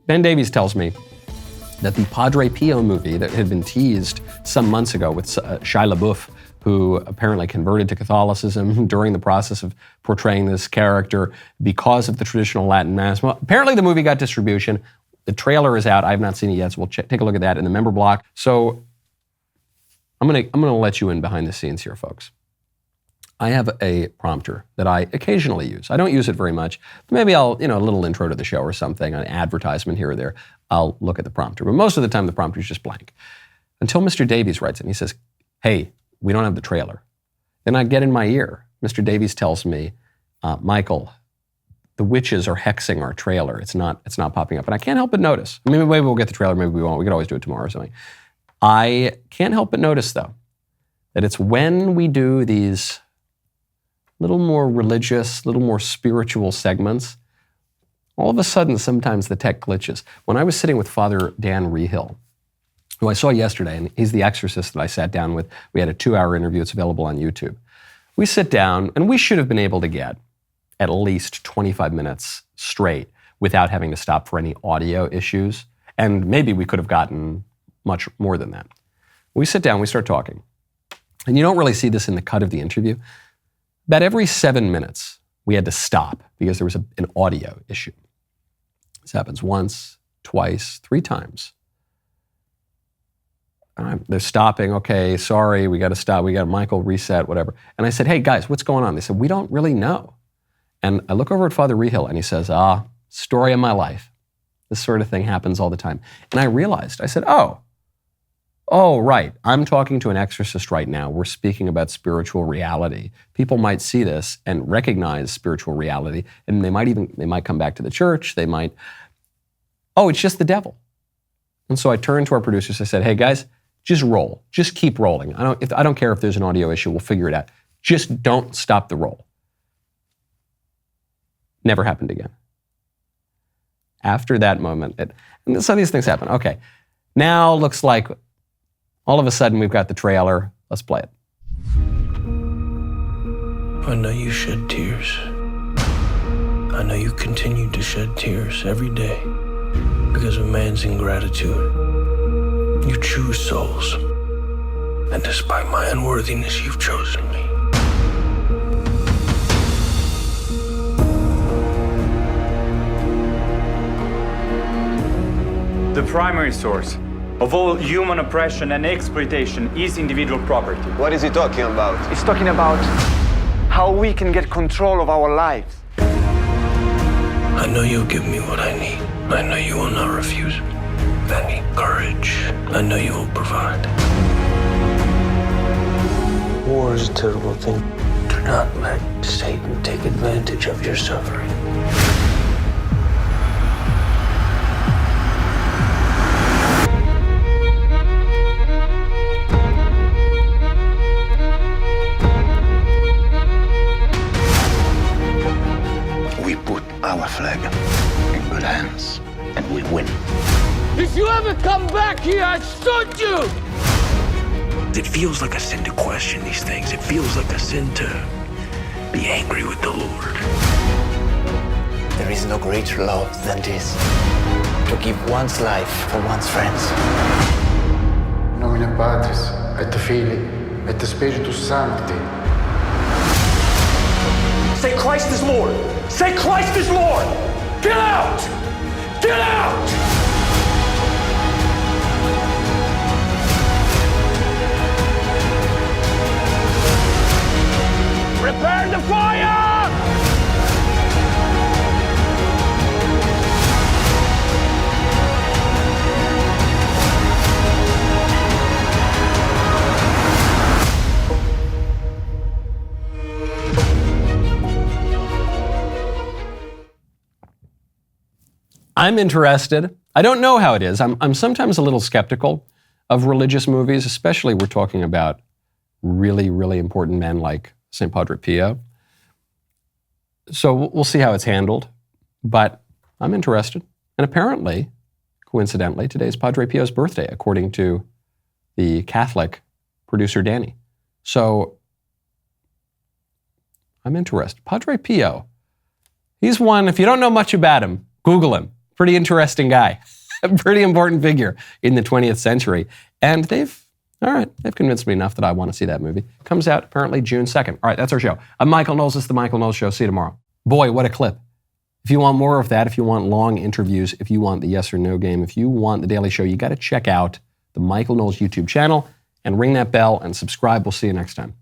Ben Davies tells me that the Padre Pio movie that had been teased some months ago with Shia LaBeouf, who apparently converted to Catholicism during the process of portraying this character because of the traditional Latin Mass. Well, apparently the movie got distribution. The trailer is out. I have not seen it yet, so we'll take a look at that in the member block. So I'm gonna let you in behind the scenes here, folks. I have a prompter that I occasionally use. I don't use it very much. Maybe I'll, a little intro to the show or something, an advertisement here or there. I'll look at the prompter. But most of the time, the prompter is just blank. Until Mr. Davies writes it, and he says, hey, we don't have the trailer. Then I get in my ear. Mr. Davies tells me, Michael, the witches are hexing our trailer. It's not popping up. And I can't help but notice. Maybe we'll get the trailer, maybe we won't. We could always do it tomorrow or something. I can't help but notice, though, that it's when we do these little more religious, little more spiritual segments, all of a sudden, sometimes the tech glitches. When I was sitting with Father Dan Rehill, who I saw yesterday, and he's the exorcist that I sat down with. We had a 2-hour interview. It's available on YouTube. We sit down, and we should have been able to get at least 25 minutes straight without having to stop for any audio issues. And maybe we could have gotten much more than that. We sit down, we start talking. And you don't really see this in the cut of the interview. About every 7 minutes, we had to stop because there was an audio issue. This happens once, twice, 3 times. They're stopping. Okay, sorry, we got to stop. We got Michael reset, whatever. And I said, hey, guys, what's going on? They said, we don't really know. And I look over at Father Rehill, and he says, story of my life. This sort of thing happens all the time. And I realized, I said, oh, right. I'm talking to an exorcist right now. We're speaking about spiritual reality. People might see this and recognize spiritual reality, and they might come back to the church. They might, it's just the devil. And so I turned to our producers. I said, hey, guys, just roll. Just keep rolling. I don't care if there's an audio issue. We'll figure it out. Just don't stop the roll. Never happened again. After that moment, and some of these things happen. Okay, now looks like all of a sudden we've got the trailer. Let's play it. I know you shed tears. I know you continue to shed tears every day because of man's ingratitude. You choose souls, and despite my unworthiness, you've chosen me. The primary source of all human oppression and exploitation is individual property. What is he talking about? He's talking about how we can get control of our lives. I know you'll give me what I need. I know you will not refuse me. I need courage. I know you will provide. War is a terrible thing. Do not let Satan take advantage of your suffering. We put our flag in good hands, and we win. If you ever come back here, I shoot you! It feels like a sin to question these things. It feels like a sin to be angry with the Lord. There is no greater love than this, to give one's life for one's friends. In nomine Patris, et Filii, et Spiritus Sancti. Say Christ is Lord! Say Christ is Lord! Get out! Get out! Prepare the fire! I'm interested. I don't know how it is. I'm sometimes a little skeptical of religious movies, especially we're talking about really, really important men like St. Padre Pio. So we'll see how it's handled, but I'm interested. And apparently, coincidentally, today's Padre Pio's birthday, according to the Catholic producer Danny. So I'm interested. Padre Pio, he's one, if you don't know much about him, Google him. Pretty interesting guy. A pretty important figure in the 20th century. And they've convinced me enough that I want to see that movie. Comes out apparently June 2nd. All right, that's our show. I'm Michael Knowles. This is The Michael Knowles Show. See you tomorrow. Boy, what a clip. If you want more of that, if you want long interviews, if you want the yes or no game, if you want The Daily Show, you got to check out the Michael Knowles YouTube channel and ring that bell and subscribe. We'll see you next time.